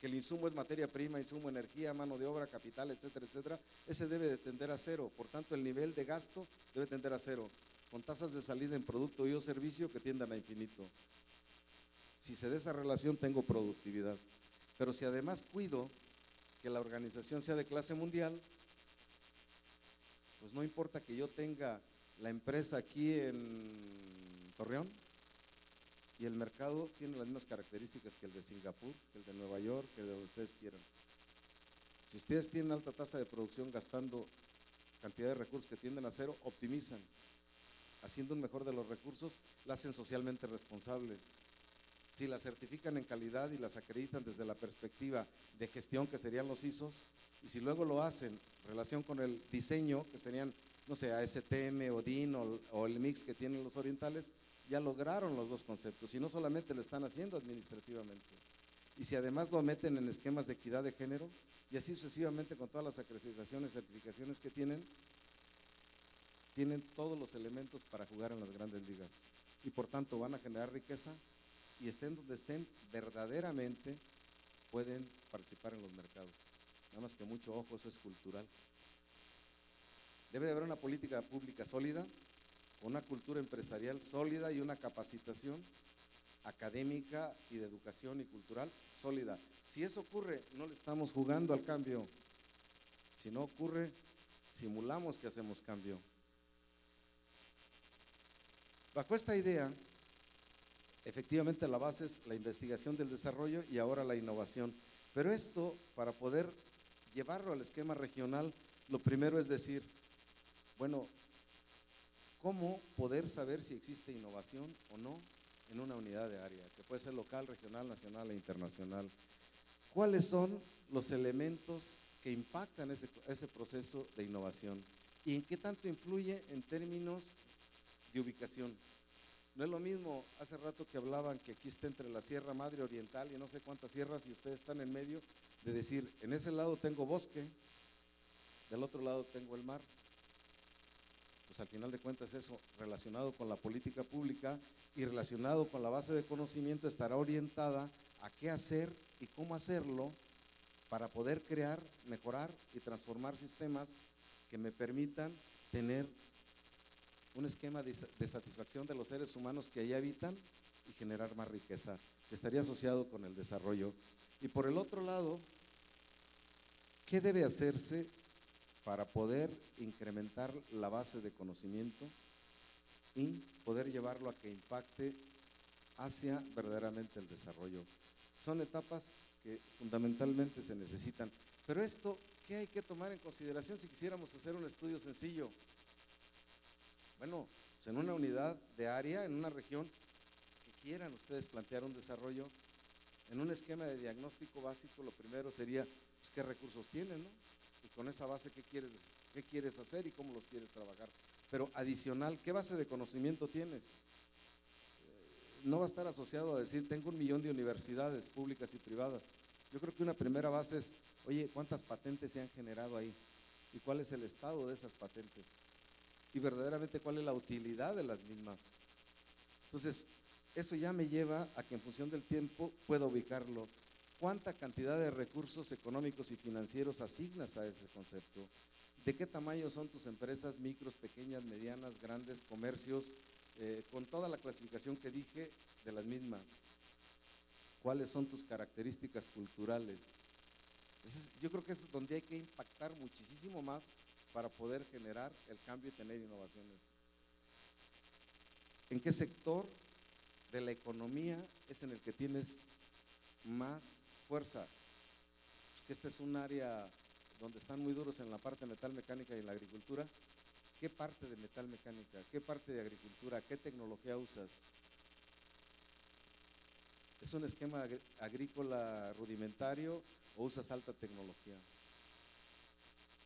que el insumo es materia prima, insumo, energía, mano de obra, capital, etcétera, etcétera. Ese debe de tender a cero. Por tanto, el nivel de gasto debe tender a cero, con tasas de salida en producto y o servicio que tiendan a infinito. Si se da esa relación, tengo productividad. Pero si además cuido que la organización sea de clase mundial, pues no importa que yo tenga la empresa aquí en Torreón y el mercado tiene las mismas características que el de Singapur, que el de Nueva York, que el de donde ustedes quieran. Si ustedes tienen alta tasa de producción gastando cantidad de recursos que tienden a cero, optimizan. Haciendo un mejor de los recursos, la hacen socialmente responsables. Si las certifican en calidad y las acreditan desde la perspectiva de gestión, que serían los ISOs, y si luego lo hacen en relación con el diseño, que serían, no sé, ASTM o DIN o el mix que tienen los orientales, ya lograron los 2 conceptos y no solamente lo están haciendo administrativamente. Y si además lo meten en esquemas de equidad de género y así sucesivamente con todas las acreditaciones, certificaciones que tienen todos los elementos para jugar en las grandes ligas y por tanto van a generar riqueza y estén donde estén, verdaderamente pueden participar en los mercados. Nada más que mucho ojo, eso es cultural. Debe de haber una política pública sólida, una cultura empresarial sólida y una capacitación académica y de educación y cultural sólida. Si eso ocurre, no le estamos jugando al cambio. Si no ocurre, simulamos que hacemos cambio. Bajo esta idea, efectivamente la base es la investigación del desarrollo y ahora la innovación. Pero esto, para poder llevarlo al esquema regional, lo primero es decir, bueno, ¿cómo poder saber si existe innovación o no en una unidad de área, que puede ser local, regional, nacional e internacional? ¿Cuáles son los elementos que impactan ese proceso de innovación? ¿Y en qué tanto influye en términos de ubicación? No es lo mismo, hace rato que hablaban que aquí está entre la Sierra Madre Oriental y no sé cuántas sierras y ustedes están en medio, de decir, en ese lado tengo bosque, del otro lado tengo el mar. pues al final de cuentas eso, relacionado con la política pública y relacionado con la base de conocimiento, estará orientada a qué hacer y cómo hacerlo para poder crear, mejorar y transformar sistemas que me permitan tener un esquema de satisfacción de los seres humanos que ahí habitan y generar más riqueza, que estaría asociado con el desarrollo. Y por el otro lado, ¿qué debe hacerse para poder incrementar la base de conocimiento y poder llevarlo a que impacte hacia verdaderamente el desarrollo? Son etapas que fundamentalmente se necesitan. Pero esto, ¿qué hay que tomar en consideración si quisiéramos hacer un estudio sencillo? Bueno, pues en una unidad de área, en una región que quieran ustedes plantear un desarrollo, en un esquema de diagnóstico básico, lo primero sería, pues, ¿qué recursos tienen, no? Y con esa base, ¿qué quieres hacer y cómo los quieres trabajar? Pero adicional, ¿qué base de conocimiento tienes? No va a estar asociado a decir, tengo 1 millón de universidades públicas y privadas. Yo creo que una primera base es, oye, ¿cuántas patentes se han generado ahí? ¿Y cuál es el estado de esas patentes? Y verdaderamente, ¿cuál es la utilidad de las mismas? Entonces, eso ya me lleva a que en función del tiempo pueda ubicarlo. ¿Cuánta cantidad de recursos económicos y financieros asignas a ese concepto? ¿De qué tamaño son tus empresas, micros, pequeñas, medianas, grandes, comercios, con toda la clasificación que dije de las mismas? ¿Cuáles son tus características culturales? Yo creo que es donde hay que impactar muchísimo más para poder generar el cambio y tener innovaciones. ¿En qué sector de la economía es en el que tienes más fuerza? Que este es un área donde están muy duros en la parte de metal mecánica y en la agricultura. ¿Qué parte de metal mecánica? ¿Qué parte de agricultura? ¿Qué tecnología usas? ¿Es un esquema agrícola rudimentario o usas alta tecnología?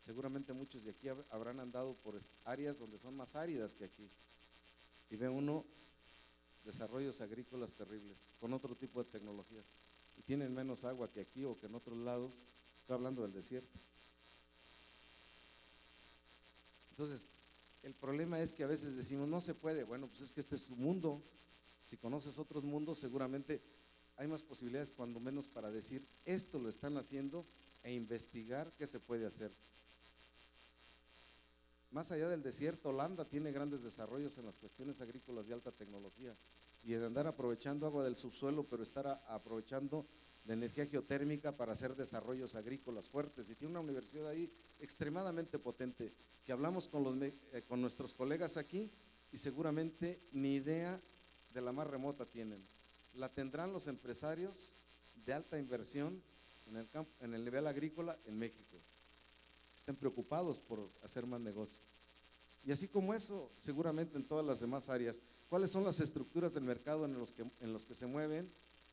Seguramente muchos de aquí habrán andado por áreas donde son más áridas que aquí y ve uno desarrollos agrícolas terribles con otro tipo de tecnologías y tienen menos agua que aquí o que en otros lados. Estoy hablando del desierto. Entonces, el problema es que a veces decimos, no se puede. Bueno, pues es que este es su mundo. Si conoces otros mundos, seguramente hay más posibilidades, cuando menos, para decir, esto lo están haciendo e investigar qué se puede hacer. Más allá del desierto, Holanda tiene grandes desarrollos en las cuestiones agrícolas de alta tecnología y de andar aprovechando agua del subsuelo, pero estar aprovechando de energía geotérmica para hacer desarrollos agrícolas fuertes. Y tiene una universidad ahí extremadamente potente, que hablamos con nuestros colegas aquí y seguramente ni idea de la más remota tienen. La tendrán los empresarios de alta inversión en el nivel agrícola en México. Estén preocupados por hacer más negocio. Y así como eso, seguramente en todas las demás áreas, ¿cuáles son las estructuras del mercado en los que se mueven?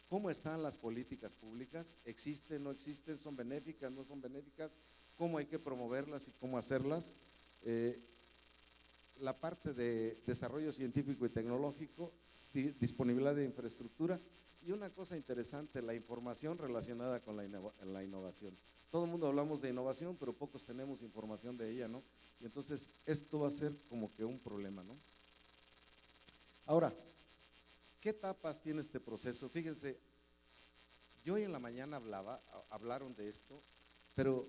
¿Cómo están las políticas públicas? ¿Existen, no existen? ¿Son benéficas, no son benéficas? ¿Cómo hay que promoverlas y cómo hacerlas? La parte de desarrollo científico y tecnológico, disponibilidad de infraestructura y una cosa interesante, la información relacionada con la innovación. Todo el mundo hablamos de innovación, pero pocos tenemos información de ella, ¿no? Y entonces esto va a ser como que un problema, ¿no? Ahora, ¿qué etapas tiene este proceso? Fíjense, yo hoy en la mañana hablaron de esto, pero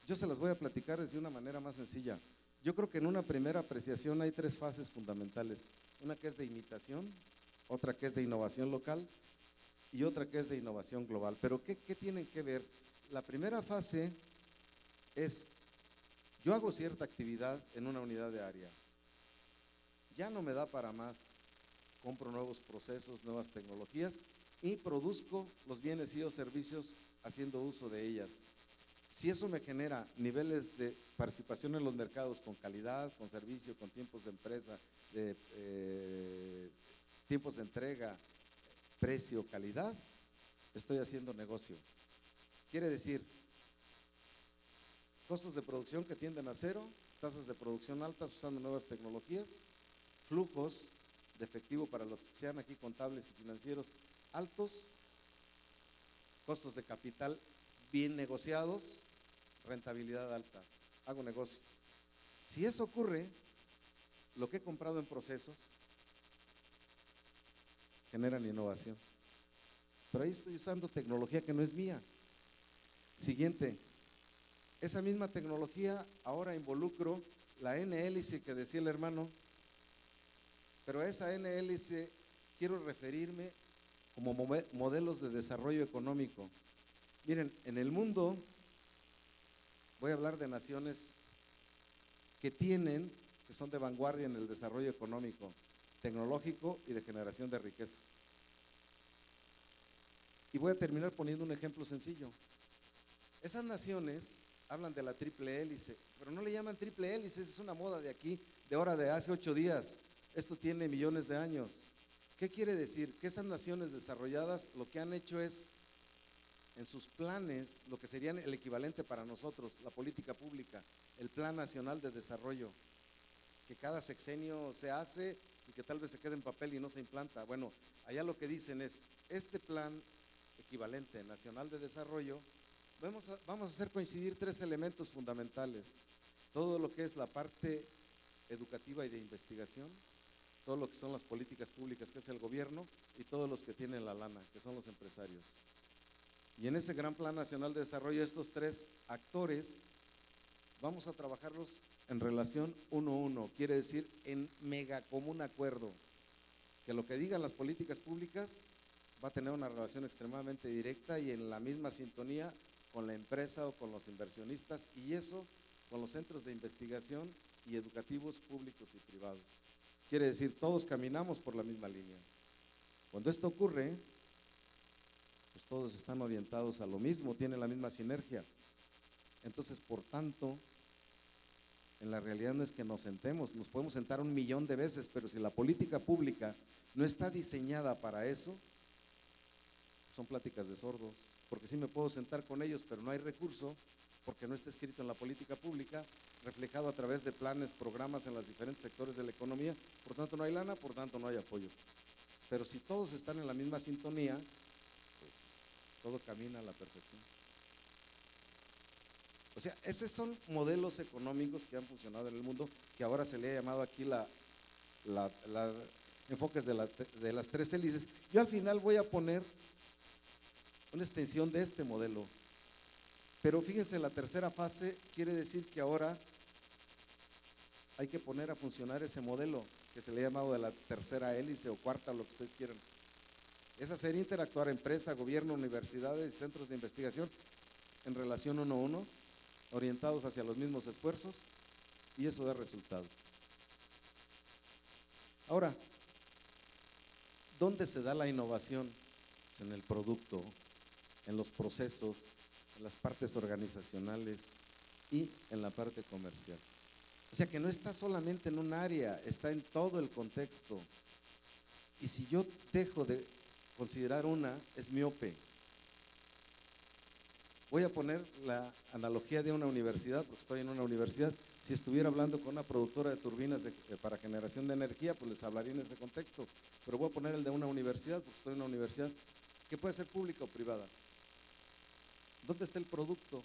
yo se las voy a platicar desde una manera más sencilla. Yo creo que en una primera apreciación hay 3 fases fundamentales. Una que es de imitación, otra que es de innovación local y otra que es de innovación global. Pero ¿qué tienen que ver? La primera fase es, yo hago cierta actividad en una unidad de área, ya no me da para más, compro nuevos procesos, nuevas tecnologías y produzco los bienes y o servicios haciendo uso de ellas. Si eso me genera niveles de participación en los mercados con calidad, con servicio, con tiempos de empresa, tiempos de entrega, precio, calidad, estoy haciendo negocio. Quiere decir, costos de producción que tienden a cero, tasas de producción altas usando nuevas tecnologías, flujos de efectivo para los que sean aquí contables y financieros altos, costos de capital bien negociados, rentabilidad alta. Hago negocio. Si eso ocurre, lo que he comprado en procesos generan innovación. Pero ahí estoy usando tecnología que no es mía. Siguiente, esa misma tecnología ahora involucro la N-hélice que decía el hermano, pero a esa N-hélice quiero referirme como modelos de desarrollo económico. Miren, en el mundo, voy a hablar de naciones que son de vanguardia en el desarrollo económico, tecnológico y de generación de riqueza. Y voy a terminar poniendo un ejemplo sencillo. Esas naciones hablan de la triple hélice, pero no le llaman triple hélice, es una moda de aquí, de hace 8 días. Esto tiene millones de años. ¿Qué quiere decir? Que esas naciones desarrolladas lo que han hecho es, en sus planes, lo que serían el equivalente para nosotros, la política pública, el Plan Nacional de Desarrollo, que cada sexenio se hace y que tal vez se quede en papel y no se implanta. Bueno, allá lo que dicen es, este plan equivalente nacional de desarrollo, vamos a hacer coincidir 3 elementos fundamentales: todo lo que es la parte educativa y de investigación, todo lo que son las políticas públicas, que es el gobierno, y todos los que tienen la lana, que son los empresarios. Y en ese gran plan nacional de desarrollo, estos 3 actores, vamos a trabajarlos en relación 1-1, quiere decir en mega común acuerdo, que lo que digan las políticas públicas va a tener una relación extremadamente directa y en la misma sintonía con la empresa o con los inversionistas, y eso con los centros de investigación y educativos públicos y privados. Quiere decir, todos caminamos por la misma línea. Cuando esto ocurre, pues todos están orientados a lo mismo, tienen la misma sinergia. Entonces, por tanto, en la realidad no es que nos sentemos, nos podemos sentar 1.000.000 de veces, pero si la política pública no está diseñada para eso, son pláticas de sordos, porque sí me puedo sentar con ellos, pero no hay recurso, porque no está escrito en la política pública, reflejado a través de planes, programas en los diferentes sectores de la economía, por tanto no hay lana, por tanto no hay apoyo. Pero si todos están en la misma sintonía, pues todo camina a la perfección. O sea, esos son modelos económicos que han funcionado en el mundo, que ahora se le ha llamado aquí enfoques de las 3 hélices. Yo al final voy a poner una extensión de este modelo, pero fíjense, la tercera fase quiere decir que ahora hay que poner a funcionar ese modelo, que se le ha llamado de la tercera hélice o cuarta, lo que ustedes quieran. Es hacer interactuar empresa, gobierno, universidades y centros de investigación en relación 1-1, orientados hacia los mismos esfuerzos, y eso da resultado. Ahora, ¿dónde se da la innovación? Pues en el producto, en los procesos, en las partes organizacionales y en la parte comercial. O sea que no está solamente en un área, está en todo el contexto. Y si yo dejo de considerar una, es miope. Voy a poner la analogía de una universidad, porque estoy en una universidad. Si estuviera hablando con una productora de turbinas para generación de energía, pues les hablaría en ese contexto. Pero voy a poner el de una universidad, porque estoy en una universidad que puede ser pública o privada. ¿Dónde está el producto?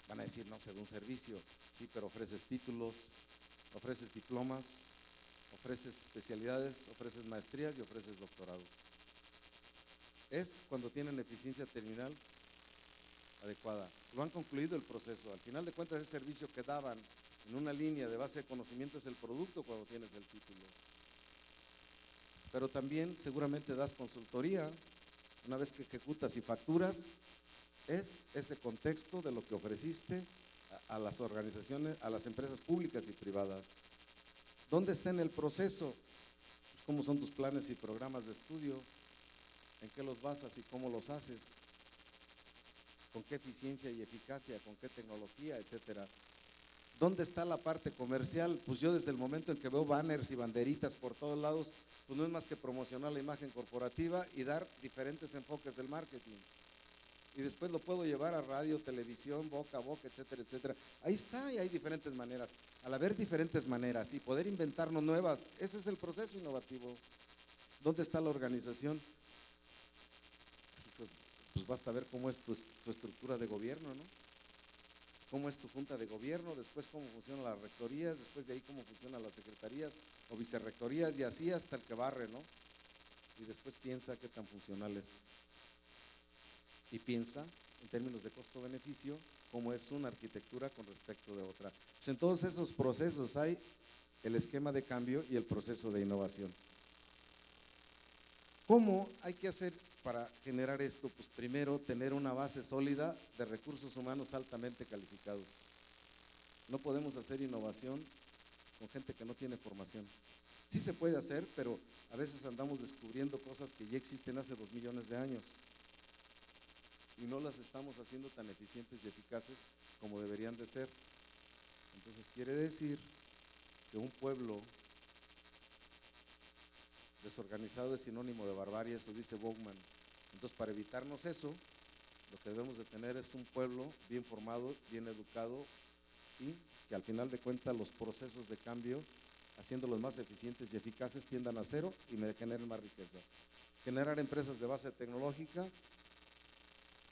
Van a decir, no sé, de un servicio. Sí, pero ofreces títulos, ofreces diplomas, ofreces especialidades, ofreces maestrías y ofreces doctorados. Es cuando tienen eficiencia terminal adecuada. Lo han concluido el proceso. Al final de cuentas, ese servicio que daban en una línea de base de conocimiento es el producto cuando tienes el título. Pero también seguramente das consultoría. Una vez que ejecutas y facturas, es ese contexto de lo que ofreciste a las organizaciones, a las empresas públicas y privadas. ¿Dónde está en el proceso? Pues cómo son tus planes y programas de estudio, en qué los basas y cómo los haces, con qué eficiencia y eficacia, con qué tecnología, etcétera. ¿Dónde está la parte comercial? Pues yo desde el momento en que veo banners y banderitas por todos lados, pues no es más que promocionar la imagen corporativa y dar diferentes enfoques del marketing. Y después lo puedo llevar a radio, televisión, boca a boca, etcétera, etcétera. Ahí está, y hay diferentes maneras. Al haber diferentes maneras y poder inventarnos nuevas, ese es el proceso innovativo. ¿Dónde está la organización? Pues basta ver cómo es tu estructura de gobierno, ¿no? cómo es tu junta de gobierno, después cómo funcionan las rectorías, después de ahí cómo funcionan las secretarías o vicerrectorías y así hasta el que barre, ¿no? Y después piensa qué tan funcional es. Y piensa en términos de costo-beneficio cómo es una arquitectura con respecto de otra. Pues en todos esos procesos hay el esquema de cambio y el proceso de innovación. ¿Cómo hay que hacer para generar esto? Pues primero tener una base sólida de recursos humanos altamente calificados. No podemos hacer innovación con gente que no tiene formación. Sí se puede hacer, pero a veces andamos descubriendo cosas que ya existen hace 2 millones de años y no las estamos haciendo tan eficientes y eficaces como deberían de ser. Entonces quiere decir que un pueblo desorganizado es sinónimo de barbarie, eso dice Bauman. Entonces, para evitarnos eso, lo que debemos de tener es un pueblo bien formado, bien educado y que al final de cuentas los procesos de cambio, haciéndolos más eficientes y eficaces, tiendan a cero y me generen más riqueza. Generar empresas de base tecnológica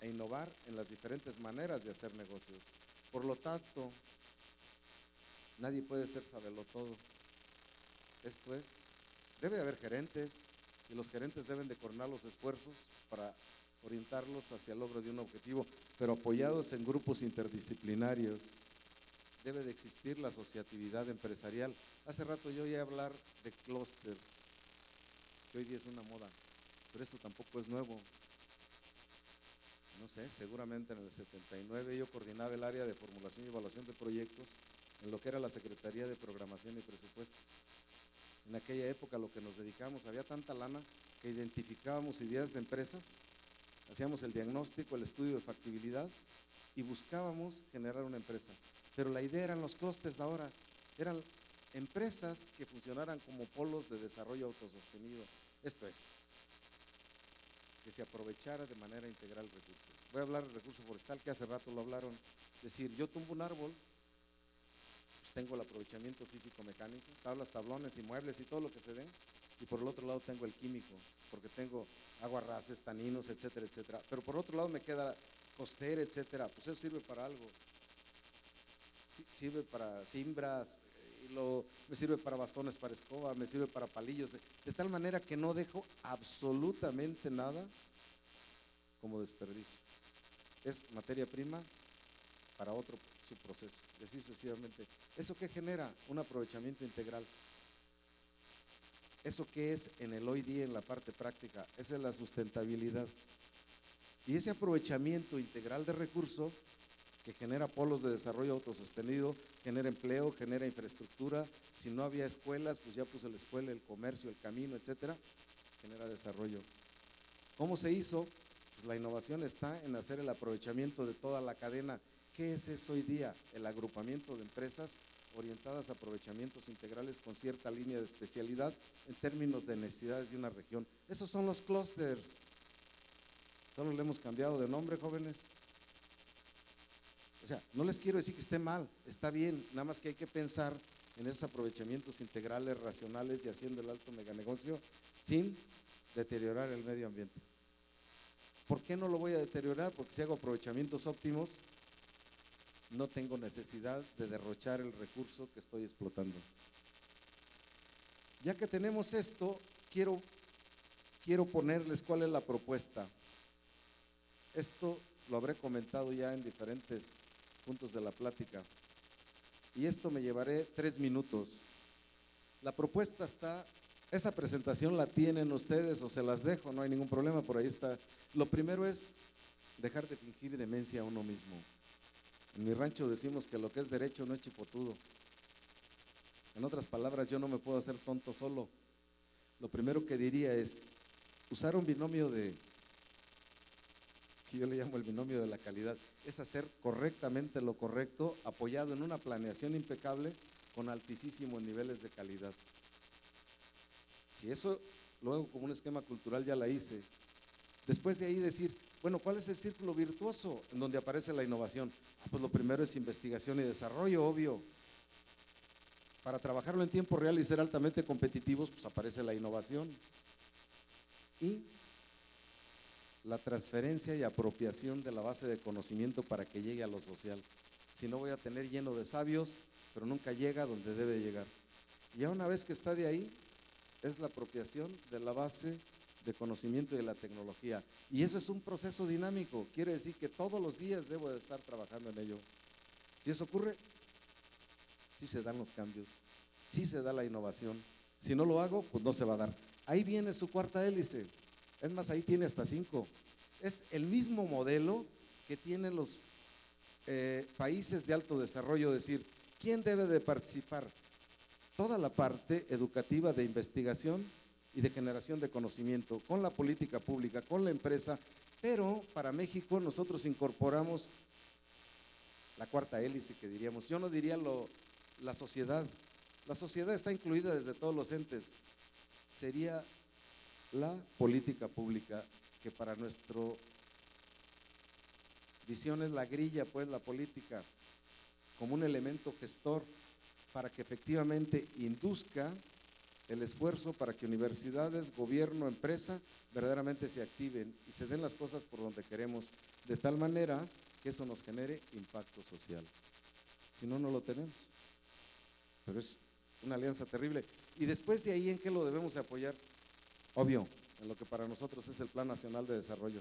e innovar en las diferentes maneras de hacer negocios. Por lo tanto, nadie puede ser sabelotodo. Esto es, debe haber gerentes y los gerentes deben de coordinar los esfuerzos para orientarlos hacia el logro de un objetivo, pero apoyados en grupos interdisciplinarios. Debe de existir la asociatividad empresarial. Hace rato yo oí hablar de clústeres, que hoy día es una moda, pero esto tampoco es nuevo. No sé, seguramente en el 79 yo coordinaba el área de formulación y evaluación de proyectos en lo que era la Secretaría de Programación y Presupuesto. En aquella época lo que nos dedicamos, había tanta lana que identificábamos ideas de empresas, hacíamos el diagnóstico, el estudio de factibilidad y buscábamos generar una empresa. Pero la idea eran los clústeres de ahora, eran empresas que funcionaran como polos de desarrollo autosostenido. Esto es, que se aprovechara de manera integral el recurso. Voy a hablar del recurso forestal, que hace rato lo hablaron. Es decir, yo tumbo un árbol, pues tengo el aprovechamiento físico-mecánico, tablas, tablones y muebles y todo lo que se den, y por el otro lado tengo el químico, porque tengo aguarraces, taninos, etcétera, etcétera. Pero por otro lado me queda costera, etcétera, pues eso sirve para algo. Sí, sirve para cimbras, me sirve para bastones para escoba, me sirve para palillos, de tal manera que no dejo absolutamente nada como desperdicio. Es materia prima para otro subproceso, y así sucesivamente. ¿Eso qué genera? Un aprovechamiento integral. ¿Eso qué es en el hoy día en la parte práctica? Esa es la sustentabilidad. Y ese aprovechamiento integral de recursos que genera polos de desarrollo autosostenido, genera empleo, genera infraestructura. Si no había escuelas, pues ya puse la escuela, el comercio, el camino, etcétera, genera desarrollo. ¿Cómo se hizo? Pues la innovación está en hacer el aprovechamiento de toda la cadena. ¿Qué es eso hoy día? El agrupamiento de empresas orientadas a aprovechamientos integrales con cierta línea de especialidad en términos de necesidades de una región. Esos son los clústeres. Solo le hemos cambiado de nombre, jóvenes. O sea, no les quiero decir que esté mal, está bien, nada más que hay que pensar en esos aprovechamientos integrales, racionales y haciendo el alto meganegocio sin deteriorar el medio ambiente. ¿Por qué no lo voy a deteriorar? Porque si hago aprovechamientos óptimos, no tengo necesidad de derrochar el recurso que estoy explotando. Ya que tenemos esto, quiero ponerles cuál es la propuesta. Esto lo habré comentado ya en diferentes puntos de la plática. Y esto me llevaré 3 minutos. La propuesta está, esa presentación la tienen ustedes o se las dejo, no hay ningún problema, por ahí está. Lo primero es dejar de fingir demencia a uno mismo. En mi rancho decimos que lo que es derecho no es chipotudo. En otras palabras, yo no me puedo hacer tonto solo. Lo primero que diría es usar un binomio que yo le llamo el binomio de la calidad, es hacer correctamente lo correcto, apoyado en una planeación impecable con altísimos niveles de calidad. Si eso lo hago como un esquema cultural, ya la hice. Después de ahí decir, bueno, ¿cuál es el círculo virtuoso en donde aparece la innovación? Pues lo primero es investigación y desarrollo, obvio. Para trabajarlo en tiempo real y ser altamente competitivos, pues aparece la innovación. Y la transferencia y apropiación de la base de conocimiento para que llegue a lo social. si no voy a tener lleno de sabios, pero nunca llega donde debe llegar. Y ya una vez que está de ahí, es la apropiación de la base de conocimiento y de la tecnología. Y eso es un proceso dinámico, quiere decir que todos los días debo de estar trabajando en ello. Si eso ocurre, sí se dan los cambios, sí se da la innovación. Si no lo hago, pues no se va a dar. Ahí viene su cuarta hélice, es más, ahí tiene hasta 5. Es el mismo modelo que tienen los países de alto desarrollo, decir, ¿quién debe de participar? Toda la parte educativa de investigación y de generación de conocimiento, con la política pública, con la empresa, pero para México nosotros incorporamos la cuarta hélice que diríamos, yo no diría la sociedad está incluida desde todos los entes, sería la política pública, que para nuestra visión es la grilla, pues la política, como un elemento gestor para que efectivamente induzca el esfuerzo para que universidades, gobierno, empresa verdaderamente se activen y se den las cosas por donde queremos, de tal manera que eso nos genere impacto social. Si no, no lo tenemos. Pero es una alianza terrible. Y después de ahí, ¿en qué lo debemos de apoyar? Obvio, en lo que para nosotros es el Plan Nacional de Desarrollo.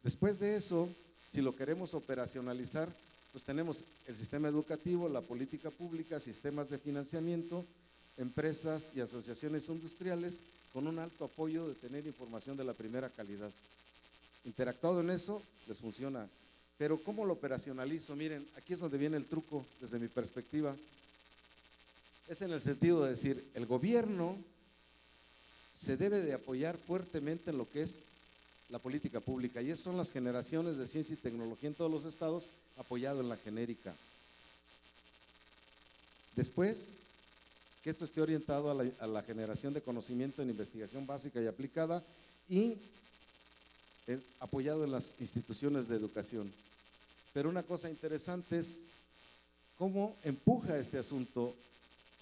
Después de eso, si lo queremos operacionalizar, pues tenemos el sistema educativo, la política pública, sistemas de financiamiento, empresas y asociaciones industriales con un alto apoyo de tener información de la primera calidad. Interactuado en eso, les funciona. Pero ¿cómo lo operacionalizo? Miren, aquí es donde viene el truco desde mi perspectiva. Es en el sentido de decir, el gobierno se debe de apoyar fuertemente en lo que es la política pública, y esas son las generaciones de ciencia y tecnología en todos los estados, apoyado en la genérica. Después, que esto esté orientado a la generación de conocimiento en investigación básica y aplicada, y apoyado en las instituciones de educación. Pero una cosa interesante es cómo empuja este asunto.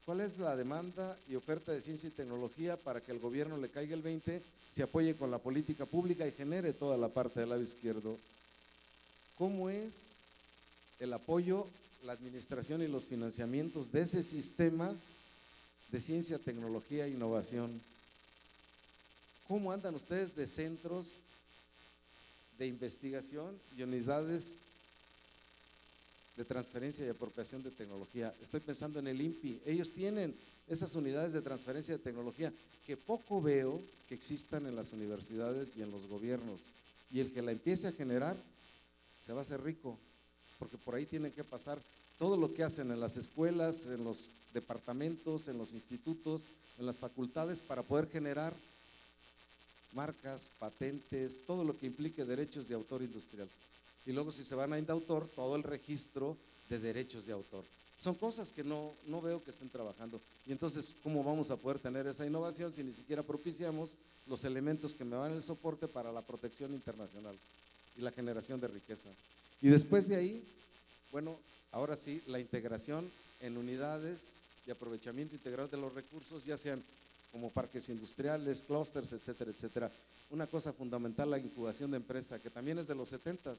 ¿Cuál es la demanda y oferta de ciencia y tecnología para que el gobierno le caiga el 20, se apoye con la política pública y genere toda la parte del lado izquierdo? ¿Cómo es el apoyo, la administración y los financiamientos de ese sistema de ciencia, tecnología e innovación? ¿Cómo andan ustedes de centros de investigación y unidades de transferencia y apropiación de tecnología? Estoy pensando en el INPI, ellos tienen esas unidades de transferencia de tecnología que poco veo que existan en las universidades y en los gobiernos, y el que la empiece a generar se va a hacer rico, porque por ahí tienen que pasar todo lo que hacen en las escuelas, en los departamentos, en los institutos, en las facultades, para poder generar marcas, patentes, todo lo que implique derechos de autor industrial. Y luego, si se van a Indautor, todo el registro de derechos de autor. Son cosas que no veo que estén trabajando. Y entonces, ¿cómo vamos a poder tener esa innovación si ni siquiera propiciamos los elementos que me dan el soporte para la protección internacional y la generación de riqueza? Y después de ahí, bueno, ahora sí, la integración en unidades de aprovechamiento integral de los recursos, ya sean como parques industriales, clústeres, etcétera, etcétera. Una cosa fundamental, la incubación de empresa, que también es de los 70s.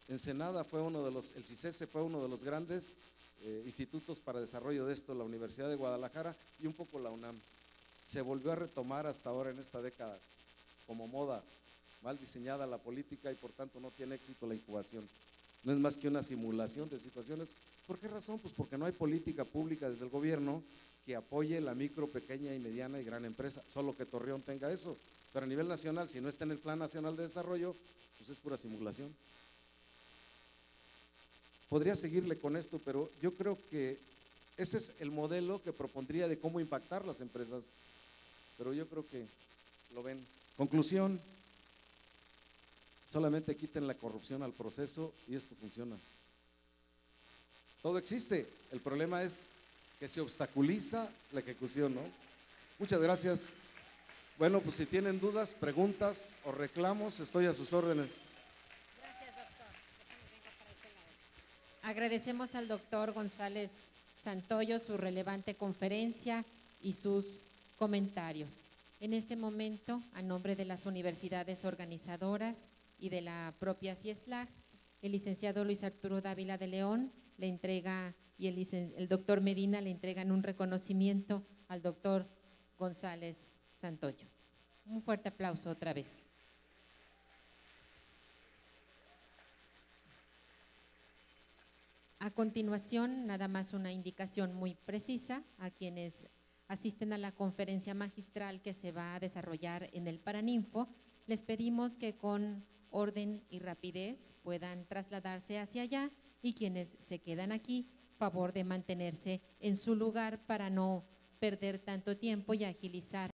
Ensenada fue el CICESE fue uno de los grandes institutos para desarrollo de esto, la Universidad de Guadalajara y un poco la UNAM. Se volvió a retomar hasta ahora en esta década como moda, mal diseñada la política y por tanto no tiene éxito la incubación. No es más que una simulación de situaciones. ¿Por qué razón? Pues porque no hay política pública desde el gobierno que apoye la micro, pequeña y mediana y gran empresa, solo que Torreón tenga eso, pero a nivel nacional, si no está en el Plan Nacional de Desarrollo, pues es pura simulación. Podría seguirle con esto, pero yo creo que ese es el modelo que propondría de cómo impactar las empresas, pero yo creo que lo ven. Conclusión, solamente quiten la corrupción al proceso y esto funciona. Todo existe, el problema es que se obstaculiza la ejecución, ¿no? Muchas gracias. Bueno, pues si tienen dudas, preguntas o reclamos, estoy a sus órdenes. Gracias, doctor. Venga para este lado. Agradecemos al doctor González Santoyo su relevante conferencia y sus comentarios. En este momento, a nombre de las universidades organizadoras y de la propia CIESLAG, el licenciado Luis Arturo Dávila de León le entrega y el doctor Medina le entregan un reconocimiento al doctor González Santoyo. Un fuerte aplauso otra vez. A continuación, nada más una indicación muy precisa a quienes asisten a la conferencia magistral que se va a desarrollar en el Paraninfo. Les pedimos que con orden y rapidez puedan trasladarse hacia allá y quienes se quedan aquí, favor de mantenerse en su lugar para no perder tanto tiempo y agilizar